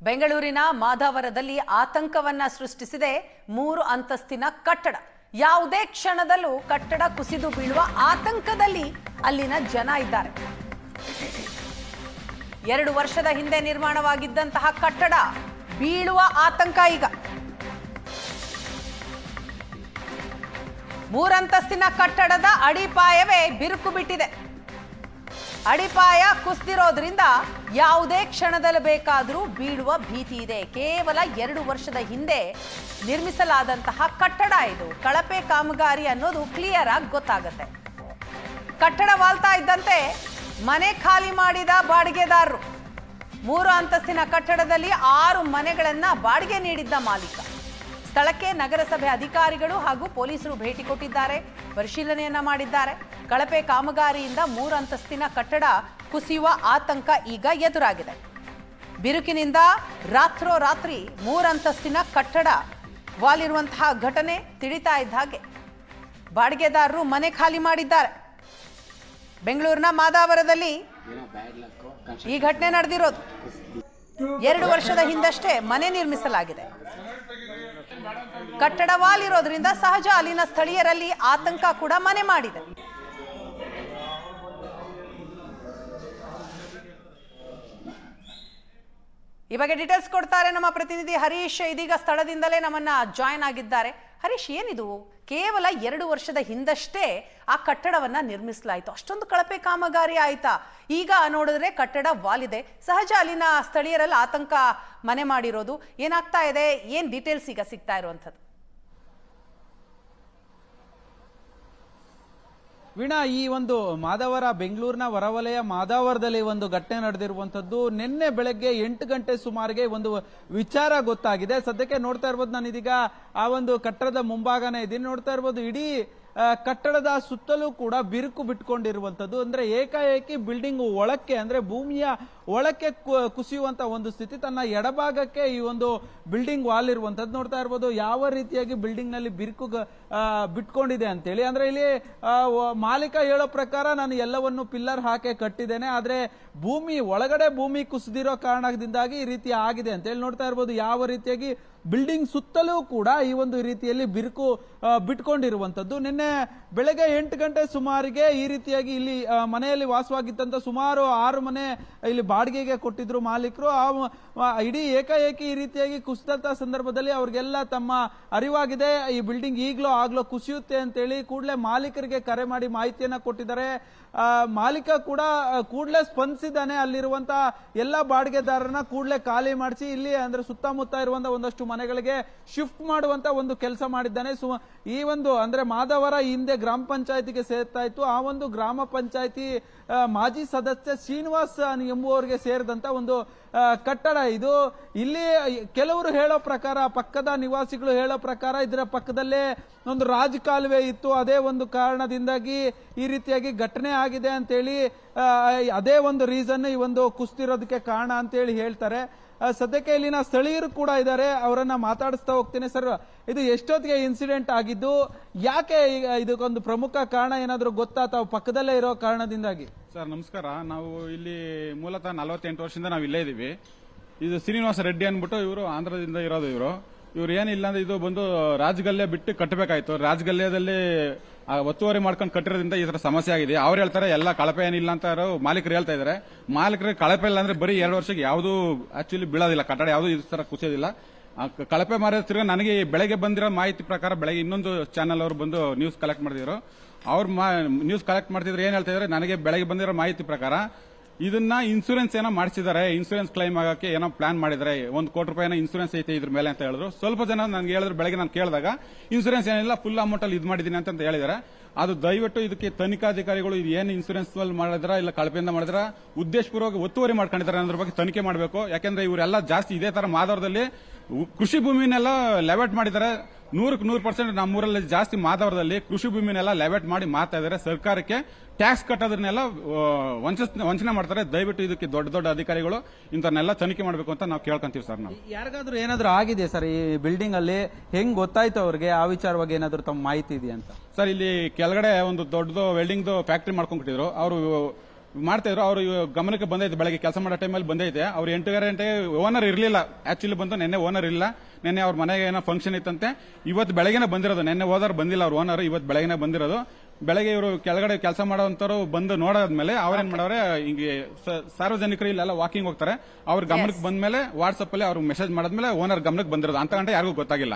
ಬೆಂಗಳೂರಿನ ಮಾದಾವರದಲ್ಲಿ ಆತಂಕವನ್ನ ಸೃಷ್ಟಿಸಿದೆ 3 ಅಂತಸ್ತಿನ ಕಟ್ಟಡ. ಯಾವುದೇ ಕ್ಷಣದಲ್ಲೂ ಕಟ್ಟಡ ಕುಸಿದು ಬೀಳುವ ಆತಂಕದಲ್ಲಿ ಅಲ್ಲಿನ ಜನ ಇದ್ದಾರೆ. 2 ವರ್ಷದ ಹಿಂದೆ ನಿರ್ಮಾಣವಾಗಿದ್ದಂತಹ ಕಟ್ಟಡ ಬೀಳುವ ಆತಂಕ ಈಗ. 3 ಅಂತಸ್ತಿನ ಕಟ್ಟಡದ ಅಡಿಪಾಯವೇ ಬಿರುಕು ಬಿಟ್ಟಿದೆ. ಅಡಿಪಾಯ ಕುಸಿದಿರೋದ್ರಿಂದ ಯಾವುದೇ ಕ್ಷಣದಲ್ಲಿ ಬೇಕಾದರೂ ಬೀಳುವ ಭೀತಿ ಇದೆ. ಕೇವಲ 2 ವರ್ಷದ ಹಿಂದೆ ನಿರ್ಮಿಸಲಾದಂತಹ ಕಟ್ಟಡ ಇದು. ಕಳಪೆ ಕಾಮಗಾರಿ ಅನ್ನೋದು ಕ್ಲಿಯರ್ ಆಗಿ ಗೊತ್ತಾಗುತ್ತೆ. ಕಟ್ಟಡ ವಾಲ್ತಾ ಇದ್ದಂತೆ ಮನೆ ಖಾಲಿ ಮಾಡಿದ ಬಾಡಿಗೆದಾರರು. 3 ಅಂತಸ್ತಿನ ಕಟ್ಟಡದಲ್ಲಿ 6 ಮನೆಗಳನ್ನ ಬಾಡಿಗೆ ನೀಡಿದ್ದ ಮಾಲೀಕ. ಸ್ಥಳಕ್ಕೆ ನಗರಸಭೆ ಅಧಿಕಾರಿಗಳು ಹಾಗೂ ಪೊಲೀಸರು ಭೇಟಿ ಕೊಟ್ಟಿದ್ದಾರೆ, ಪರಿಶೀಲನೆಯನ್ನ ಮಾಡಿದ್ದಾರೆ. ಕಳಪೆ ಕಾಮಗಾರಿಯಿಂದ 3 ಅಂತಸ್ತಿನ ಕಟ್ಟಡ ಕುಸಿಯುವ ಆತಂಕ ಈಗ ಎದುರಾಗಿದೆ. ಬಿರುಕಿನಿಂದ ರಾತ್ರೋರಾತ್ರಿ 3 ಅಂತಸ್ತಿನ ಕಟ್ಟಡ ವಾಲಿರುವಂತಹ ಘಟನೆ ತಿಳಿತಾ ಇದ್ದ ಹಾಗೆ ಬಾಡಿಗೆದಾರರು ಮನೆ ಖಾಲಿ ಮಾಡಿದ್ದಾರೆ. ಬೆಂಗಳೂರಿನ ಮಾದಾವರದಲ್ಲಿ ಈ ಘಟನೆ ನಡೆದಿರೋದು. 2 ವರ್ಷದ ಹಿಂದಷ್ಟೇ ಮನೆ ನಿರ್ಮಿಸಲಾಗಿದೆ. ಕಟ್ಟಡ ವಾಲಿರೋದ್ರಿಂದ ಸಹಜ ಅಲ್ಲಿನ ಸ್ಥಳೀಯರಲ್ಲಿ ಆತಂಕ ಕೂಡ ಮನೆ ಮಾಡಿದೆ. ಈ ಬಗ್ಗೆ ಡೀಟೇಲ್ಸ್ ಕೊಡ್ತಾರೆ ನಮ್ಮ ಪ್ರತಿನಿಧಿ ಹರೀಶ್. ಇದೀಗ ಸ್ಥಳದಿಂದಲೇ ನಮ್ಮನ್ನ ಜಾಯ್ನ್ ಆಗಿದ್ದಾರೆ. ಹರೀಶ್, ಏನಿದು? ಕೇವಲ 2 ವರ್ಷದ ಹಿಂದಷ್ಟೇ ಆ ಕಟ್ಟಡವನ್ನ ನಿರ್ಮಿಸಲಾಯಿತು. ಅಷ್ಟೊಂದು ಕಳಪೆ ಕಾಮಗಾರಿ ಆಯ್ತಾ? ಈಗ ನೋಡಿದ್ರೆ ಕಟ್ಟಡ ವಾಲಿದೆ. ಸಹಜ ಅಲ್ಲಿನ ಸ್ಥಳೀಯರಲ್ಲಿ ಆತಂಕ ಮನೆ ಮಾಡಿರೋದು. ಏನಾಗ್ತಾ ಇದೆ? ಏನ್ ಡೀಟೇಲ್ಸ್ ಈಗ ಸಿಗ್ತಾ ಇರುವಂಥದ್ದು? ವೀಣಾ, ಈ ಒಂದು ಮಾದಾವರ ಬೆಂಗಳೂರಿನ ಹೊರವಲಯ ಮಾದಾವರದಲ್ಲಿ ಒಂದು ಘಟನೆ ನಡೆದಿರುವಂತದ್ದು. ನಿನ್ನೆ ಬೆಳಗ್ಗೆ 8 ಗಂಟೆ ಸುಮಾರಿಗೆ ಒಂದು ವಿಚಾರ ಗೊತ್ತಾಗಿದೆ. ಸದ್ಯಕ್ಕೆ ನೋಡ್ತಾ ಇರ್ಬೋದು, ನಾನು ಇದೀಗ ಆ ಒಂದು ಕಟ್ಟಡದ ಮುಂಭಾಗನೇ ಇದ್ದೀನಿ. ನೋಡ್ತಾ ಇರ್ಬೋದು, ಇಡೀ ಕಟ್ಟಡದ ಸುತ್ತಲೂ ಕೂಡ ಬಿರುಕು ಬಿಟ್ಕೊಂಡಿರುವಂತದ್ದು. ಅಂದ್ರೆ ಏಕಾಏಕಿ ಬಿಲ್ಡಿಂಗ್ ಒಳಕ್ಕೆ, ಅಂದ್ರೆ ಭೂಮಿಯ ಒಳಕ್ಕೆ ಕುಸಿಯುವಂತ ಒಂದು ಸ್ಥಿತಿ. ತನ್ನ ಎಡಭಾಗಕ್ಕೆ ಈ ಒಂದು ಬಿಲ್ಡಿಂಗ್ ವಾಲ್ ಇರುವಂತದ್ದು ನೋಡ್ತಾ ಇರ್ಬೋದು. ಯಾವ ರೀತಿಯಾಗಿ ಬಿಲ್ಡಿಂಗ್ ನಲ್ಲಿ ಬಿರುಕು ಬಿಟ್ಕೊಂಡಿದೆ ಅಂತೇಳಿ. ಅಂದ್ರೆ ಇಲ್ಲಿ ಮಾಲೀಕ ಹೇಳೋ ಪ್ರಕಾರ ನಾನು ಎಲ್ಲವನ್ನು ಪಿಲ್ಲರ್ ಹಾಕಿ ಕಟ್ಟಿದ್ದೇನೆ, ಆದ್ರೆ ಭೂಮಿ ಒಳಗಡೆ ಭೂಮಿ ಕುಸಿದಿರೋ ಕಾರಣದಿಂದಾಗಿ ಈ ರೀತಿ ಆಗಿದೆ ಅಂತೇಳಿ ನೋಡ್ತಾ ಇರ್ಬೋದು. ಯಾವ ರೀತಿಯಾಗಿ ಬಿಲ್ಡಿಂಗ್ ಸುತ್ತಲೂ ಕೂಡ ಈ ಒಂದು ರೀತಿಯಲ್ಲಿ ಬಿರುಕು ಬಿಟ್ಕೊಂಡಿರುವಂತದ್ದು. ನಿನ್ನೆ ಬೆಳಗ್ಗೆ 8 ಗಂಟೆ ಸುಮಾರಿಗೆ ಈ ರೀತಿಯಾಗಿ ಇಲ್ಲಿ ಮನೆಯಲ್ಲಿ ವಾಸವಾಗಿದ್ದಂತ ಸುಮಾರು 6 ಮನೆ ಇಲ್ಲಿ ಬಾಡಿಗೆಗೆ ಕೊಟ್ಟಿದ್ರು ಮಾಲೀಕರು. ಇಡೀ ಏಕಾಏಕಿ ಈ ರೀತಿಯಾಗಿ ಕುಸಿದಂತ ಸಂದರ್ಭದಲ್ಲಿ ಅವ್ರಿಗೆಲ್ಲ ತಮ್ಮ ಅರಿವಾಗಿದೆ, ಈ ಬಿಲ್ಡಿಂಗ್ ಈಗ್ಲೋ ಆಗ್ಲೋ ಕುಸಿಯುತ್ತೆ ಅಂತೇಳಿ ಕೂಡಲೇ ಮಾಲೀಕರಿಗೆ ಕರೆ ಮಾಡಿ ಮಾಹಿತಿಯನ್ನ ಕೊಟ್ಟಿದ್ದಾರೆ. ಮಾಲೀಕ ಕೂಡ ಕೂಡಲೇ ಸ್ಪಂದಿಸಿದ್ದಾನೆ. ಅಲ್ಲಿರುವಂತ ಎಲ್ಲ ಬಾಡಿಗೆದಾರರನ್ನ ಕೂಡಲೇ ಖಾಲಿ ಮಾಡಿಸಿ ಇಲ್ಲಿ ಅಂದ್ರೆ ಸುತ್ತಮುತ್ತ ಇರುವಂತ ಒಂದಷ್ಟು ಮನೆಗಳಿಗೆ ಶಿಫ್ಟ್ ಮಾಡುವಂತ ಒಂದು ಕೆಲಸ ಮಾಡಿದ್ದಾನೆ. ಈ ಒಂದು ಅಂದ್ರೆ ಮಾದಾವರ ಹಿಂದೆ ಗ್ರಾಮ ಪಂಚಾಯತಿಗೆ ಸೇರ್ತಾ ಇತ್ತು. ಆ ಒಂದು ಗ್ರಾಮ ಪಂಚಾಯತಿ ಮಾಜಿ ಸದಸ್ಯ ಶ್ರೀನಿವಾಸ್ ಎಂಬುವವರಿಗೆ ಸೇರಿದಂತ ಒಂದು ಕಟ್ಟಡ ಇದು. ಇಲ್ಲಿ ಕೆಲವರು ಹೇಳೋ ಪ್ರಕಾರ, ಪಕ್ಕದ ನಿವಾಸಿಗಳು ಹೇಳೋ ಪ್ರಕಾರ ಇದರ ಪಕ್ಕದಲ್ಲೇ ಒಂದು ರಾಜಕಾಲುವೆ ಇತ್ತು. ಅದೇ ಒಂದು ಕಾರಣದಿಂದಾಗಿ ಈ ರೀತಿಯಾಗಿ ಘಟನೆ ಆಗಿದೆ ಅಂತೇಳಿ, ಅದೇ ಒಂದು ರೀಸನ್ ಈ ಒಂದು ಕುಸ್ತಿರೋದಕ್ಕೆ ಕಾರಣ ಅಂತೇಳಿ ಹೇಳ್ತಾರೆ. ಸದ್ಯಕ್ಕೆ ಇಲ್ಲಿನ ಸ್ಥಳೀಯರು ಕೂಡ ಇದ್ದಾರೆ, ಅವರನ್ನ ಮಾತಾಡಿಸ್ತಾ ಹೋಗ್ತೀನಿ. ಸರ್, ಇದು ಎಷ್ಟೊತ್ತಿಗೆ ಇನ್ಸಿಡೆಂಟ್ ಆಗಿದ್ದು? ಯಾಕೆ ಇದಕ್ಕೊಂದು ಪ್ರಮುಖ ಕಾರಣ ಏನಾದ್ರು ಗೊತ್ತಾ ತಾವು ಪಕ್ಕದಲ್ಲೇ ಇರೋ ಕಾರಣದಿಂದಾಗಿ? ಸರ್ ನಮಸ್ಕಾರ. ನಾವು ಇಲ್ಲಿ ಮೂಲತಃ 48 ವರ್ಷದಿಂದ ನಾವು ಇಲ್ಲೇ ಇದೀವಿ. ಇದು ಶ್ರೀನಿವಾಸ ರೆಡ್ಡಿ ಅಂದ್ಬಿಟ್ಟು ಇವರು ಆಂಧ್ರದಿಂದ ಇರೋದು. ಇವ್ರು ಏನಿಲ್ಲ ಅಂದ್ರೆ ಇದು ಬಂದು ರಾಜಗಲ್ಲೆ ಬಿಟ್ಟು ಕಟ್ಟಬೇಕಾಯ್ತು. ರಾಜಗಲ್ಯದಲ್ಲಿ ಒತ್ತುವರಿ ಮಾಡ್ಕೊಂಡು ಕಟ್ಟಿರೋದ್ರಿಂದ ಈ ತರ ಸಮಸ್ಯೆ ಆಗಿದೆ. ಅವ್ರು ಹೇಳ್ತಾರೆ ಎಲ್ಲ ಕಳಪೆ ಏನಿಲ್ಲ ಅಂತ ಮಾಲೀಕರು ಹೇಳ್ತಾ ಇದಾರೆ. ಮಾಲೀಕರಿಗೆ ಕಳಪೆ ಇಲ್ಲ ಅಂದ್ರೆ ಬರೀ 2 ವರ್ಷಕ್ಕೆ ಯಾವ್ದು ಆಕ್ಚುಲಿ ಬೀಳೋದಿಲ್ಲ, ಕಟ್ಟಡ ಯಾವ್ದು ಈ ತರ ಕುಸಿಯೋದಿಲ್ಲ. ಕಳಪೆ ಮಾರಿದ ತಿರ್ಗ ನನಗೆ ಬೆಳಗ್ಗೆ ಬಂದಿರೋ ಮಾಹಿತಿ ಪ್ರಕಾರ, ಬೆಳಗ್ಗೆ ಇನ್ನೊಂದು ಚಾನಲ್ ಅವರು ಬಂದು ನ್ಯೂಸ್ ಕಲೆಕ್ಟ್ ಮಾಡಿದ್ರು. ಅವ್ರು ನ್ಯೂಸ್ ಕಲೆಕ್ಟ್ ಮಾಡ್ತಿದ್ರು. ಏನ್ ಹೇಳ್ತಾ ಇದ್ರೆ, ನನಗೆ ಬೆಳಗ್ಗೆ ಬಂದಿರೋ ಮಾಹಿತಿ ಪ್ರಕಾರ ಇದನ್ನ ಇನ್ಸೂರೆನ್ಸ್ ಏನೋ ಮಾಡಿಸಿದ್ದಾರೆ, ಇನ್ಸೂರೆನ್ಸ್ ಕ್ಲೈಮ್ ಆಗಕ್ಕೆ ಏನೋ ಪ್ಲಾನ್ ಮಾಡಿದ್ರೆ, 1 ಕೋಟಿ ರೂಪಾಯಿ ಇನ್ಸೂರೆನ್ಸ್ ಐತೆ ಇದ್ರ ಮೇಲೆ ಅಂತ ಹೇಳಿದ್ರು. ಸ್ವಲ್ಪ ಜನ ನನ್ಗೆ ಹೇಳಿದ್ರು, ಬೆಳಗ್ಗೆ ನಾನು ಕೇಳಿದಾಗ ಇನ್ಸೂರೆನ್ಸ್ ಏನಿಲ್ಲ, ಫುಲ್ ಅಮೌಂಟ್ ಅಲ್ಲಿ ಇದು ಮಾಡಿದೀನಿ ಅಂತ ಹೇಳಿದಾರೆ. ಅದು ದಯವಿಟ್ಟು ಇದಕ್ಕೆ ತನಿಖಾಧಿಕಾರಿಗಳು ಇದು ಏನು ಇನ್ಸೂರೆನ್ಸ್ ಮಾಡಿದ್ರ ಇಲ್ಲ ಕಳಪೆಯಿಂದ ಮಾಡಿದ್ರ ಉದ್ದೇಶಪೂರ್ವಕ ಒತ್ತುವರಿ ಮಾಡ್ಕೊಂಡಿದ್ದಾರೆ ಅನ್ನೋದ್ರ ಬಗ್ಗೆ ತನಿಖೆ ಮಾಡಬೇಕು. ಯಾಕಂದ್ರೆ ಇವರೆಲ್ಲ ಜಾಸ್ತಿ ಇದೇ ತರ ಮಾದಾವರದಲ್ಲಿ ಕೃಷಿ ಭೂಮಿನೆಲ್ಲ ಲೆವೆಟ್ ಮಾಡಿದ್ದಾರೆ. 100% ನಮ್ಮೂರಲ್ಲಿ ಜಾಸ್ತಿ ಮಾದಾವರದಲ್ಲಿ ಕೃಷಿ ಭೂಮಿನೆಲ್ಲ ಲೆವೆಟ್ ಮಾಡಿ ಮಾರ್ತಾ ಇದ್ದಾರೆ. ಸರ್ಕಾರಕ್ಕೆ ಟ್ಯಾಕ್ಸ್ ಕಟ್ಟೋದನ್ನೆಲ್ಲ ವಂಚನೆ ಮಾಡ್ತಾರೆ. ದಯವಿಟ್ಟು ಇದಕ್ಕೆ ದೊಡ್ಡ ದೊಡ್ಡ ಅಧಿಕಾರಿಗಳು ಇಂಥನ್ನೆಲ್ಲ ತನಿಖೆ ಮಾಡಬೇಕು ಅಂತ ನಾವು ಕೇಳ್ಕೊಂತೀವಿ ಸರ್. ನಾವು ಯಾರಿಗಾದ್ರೂ ಏನಾದ್ರು ಆಗಿದೆ ಸರ್ ಈ ಬಿಲ್ಡಿಂಗ್ ಅಲ್ಲಿ? ಹೆಂಗ್ ಗೊತ್ತಾಯ್ತು ಅವ್ರಿಗೆ? ಆ ವಿಚಾರವಾಗಿ ಏನಾದ್ರು ತಮ್ಮ ಮಾಹಿತಿ ಇದೆಯಾ ಅಂತ? ಸರ್, ಇಲ್ಲಿ ಕೆಳಗಡೆ ಒಂದು ದೊಡ್ಡದು ವೆಲ್ಡಿಂಗ್ ಫ್ಯಾಕ್ಟರಿ ಮಾಡ್ಕೊಂಡ್ಬಿಟ್ಟಿದ್ರು. ಅವರು ಮಾಡ್ತಾ ಇದ್ರು. ಅವ್ರು ಗಮನಕ್ಕೆ ಬಂದೈತೆ, ಬೆಳಗ್ಗೆ ಕೆಲಸ ಮಾಡೋ ಟೈಮಲ್ಲಿ ಬಂದೈತೆ. ಅವ್ರು 8 ಗಂಟೆಗೆ ಓನರ್ ಇರಲಿಲ್ಲ, ಆಕ್ಚುಲಿ ಬಂದು ನೆನ್ನೆ ಓನರ್ ಇಲ್ಲ. ನೆನ್ನೆ ಅವ್ರ ಮನೆಗೆ ಏನೋ ಫಂಕ್ಷನ್ ಇತ್ತಂತೆ, ಇವತ್ತು ಬೆಳಗ್ಗೆನೆ ಬಂದಿರೋದು. ನೆನ್ನೆ ಹೋದಾರ ಬಂದಿಲ್ಲ ಅವ್ರ ಓನರ್, ಇವತ್ತು ಬೆಳಗ್ಗೆನೆ ಬಂದಿರೋದು. ಬೆಳಗ್ಗೆ ಇವರು ಕೆಳಗಡೆ ಕೆಲಸ ಮಾಡೋಂಥವ್ರು ಬಂದು ನೋಡಾದ್ಮೇಲೆ ಅವ್ರೇನ್ ಮಾಡವ್ರೆ, ಹಿಂಗೆ ಸಾರ್ವಜನಿಕರು ಇಲ್ಲೆಲ್ಲ ವಾಕಿಂಗ್ ಹೋಗ್ತಾರೆ, ಅವ್ರ ಗಮನಕ್ಕೆ ಬಂದ್ಮೇಲೆ ವಾಟ್ಸ್ಆಪ್ ಅಲ್ಲಿ ಅವ್ರು ಮೆಸೇಜ್ ಮಾಡಿದ್ಮೇಲೆ ಓನರ್ ಗಮನಕ್ಕೆ ಬಂದಿರೋದು. ಅಂತ ಗಂಟೆ ಯಾರಿಗೂ ಗೊತ್ತಾಗಿಲ್ಲ.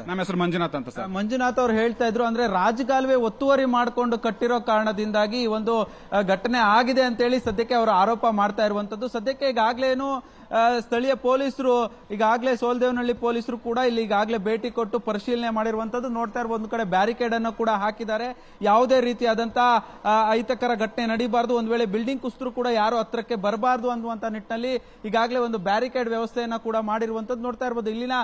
ನಮ್ಮ ಹೆಸರು ಮಂಜುನಾಥ್ ಅಂತ ಸರ್. ಮಂಜುನಾಥ್ ಅವ್ರು ಹೇಳ್ತಾ ಇದ್ರು, ಅಂದ್ರೆ ರಾಜಕಾಲುವೆ ಒತ್ತುವರಿ ಮಾಡಿಕೊಂಡು ಕಟ್ಟಿರೋ ಕಾರಣದಿಂದಾಗಿ ಈ ಒಂದು ಘಟನೆ ಆಗಿದೆ ಅಂತೇಳಿ ಸದ್ಯಕ್ಕೆ ಅವರು ಆರೋಪ ಮಾಡ್ತಾ ಇರುವಂತದ್ದು. ಸದ್ಯಕ್ಕೆ ಈಗಾಗ್ಲೇನು ಸ್ಥಳೀಯ ಪೊಲೀಸರು, ಈಗಾಗಲೇ ಸೋಲ್ದೇವನಹಳ್ಳಿ ಪೊಲೀಸರು ಕೂಡ ಇಲ್ಲಿ ಈಗಾಗಲೇ ಭೇಟಿ ಕೊಟ್ಟು ಪರಿಶೀಲನೆ ಮಾಡಿರುವಂತದ್ದು ನೋಡ್ತಾ ಇರಬಹುದು. ಒಂದು ಕಡೆ ಬ್ಯಾರಿಕೇಡ್ ಅನ್ನು ಕೂಡ ಹಾಕಿದ್ದಾರೆ. ಯಾವುದೇ ರೀತಿಯಾದಂತಹ ಅಹಿತಕರ ಘಟನೆ ನಡೀಬಾರದು, ಒಂದ್ ವೇಳೆ ಬಿಲ್ಡಿಂಗ್ ಕುಸಿದ್ರು ಕೂಡ ಯಾರು ಹತ್ರಕ್ಕೆ ಬರಬಾರದು ಅನ್ನುವಂತ ನಿಟ್ಟಿನಲ್ಲಿ ಈಗಾಗಲೇ ಒಂದು ಬ್ಯಾರಿಕೇಡ್ ವ್ಯವಸ್ಥೆಯನ್ನ ಕೂಡ ಮಾಡಿರುವಂತದ್ದು ನೋಡ್ತಾ ಇರಬಹುದು. ಇಲ್ಲಿನ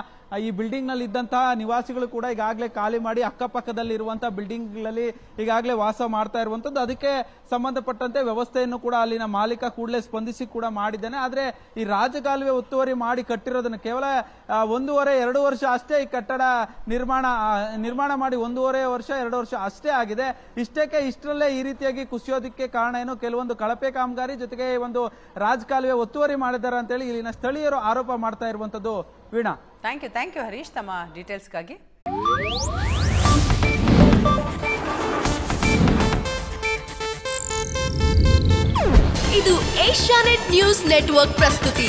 ಈ ಬಿಲ್ಡಿಂಗ್ ನಲ್ಲಿ ಇದ್ದಂತಹ ನಿವಾಸಿಗಳು ಕೂಡ ಈಗಾಗಲೇ ಖಾಲಿ ಮಾಡಿ ಅಕ್ಕಪಕ್ಕದಲ್ಲಿ ಇರುವಂತಹ ಬಿಲ್ಡಿಂಗ್ ಗಳಲ್ಲಿ ಈಗಾಗಲೇ ವಾಸ ಮಾಡ್ತಾ ಇರುವಂತದ್ದು. ಅದಕ್ಕೆ ಸಂಬಂಧಪಟ್ಟಂತೆ ವ್ಯವಸ್ಥೆಯನ್ನು ಕೂಡ ಅಲ್ಲಿನ ಮಾಲೀಕ ಕೂಡಲೇ ಸ್ಪಂದಿಸಿ ಕೂಡ ಮಾಡಿದ್ದಾನೆ. ಆದ್ರೆ ಈ ರಾಜಕಾಲುವೆ ಒತ್ತುವರಿ ಮಾಡಿ ಕಟ್ಟಿರೋದನ್ನ ಕೇವಲ 1.5-2 ವರ್ಷ ಅಷ್ಟೇ ಈ ಕಟ್ಟಡ ನಿರ್ಮಾಣ ಮಾಡಿ 1.5 ವರ್ಷ 2 ವರ್ಷ ಅಷ್ಟೇ ಆಗಿದೆ. ಇಷ್ಟರಲ್ಲೇ ಈ ರೀತಿಯಾಗಿ ಕುಸಿಯೋದಕ್ಕೆ ಕಾರಣ ಏನು, ಕೆಲವೊಂದು ಕಳಪೆ ಕಾಮಗಾರಿ ಜೊತೆಗೆ ಒಂದು ರಾಜಕಾಲುವೆ ಒತ್ತುವರಿ ಮಾಡಿದ್ದಾರೆ ಅಂತೇಳಿ ಇಲ್ಲಿನ ಸ್ಥಳೀಯರು ಆರೋಪ ಮಾಡ್ತಾ ಇರುವಂತದ್ದು. ವೀಣಾ, ಥ್ಯಾಂಕ್ ಯು ಹರೀಶ್ ತಮ್ಮ ಡೀಟೇಲ್ಸ್ಗಾಗಿ. ಇದು ಏಷ್ಯಾನೆಟ್ ನ್ಯೂಸ್ ನೆಟ್ವರ್ಕ್ ಪ್ರಸ್ತುತಿ.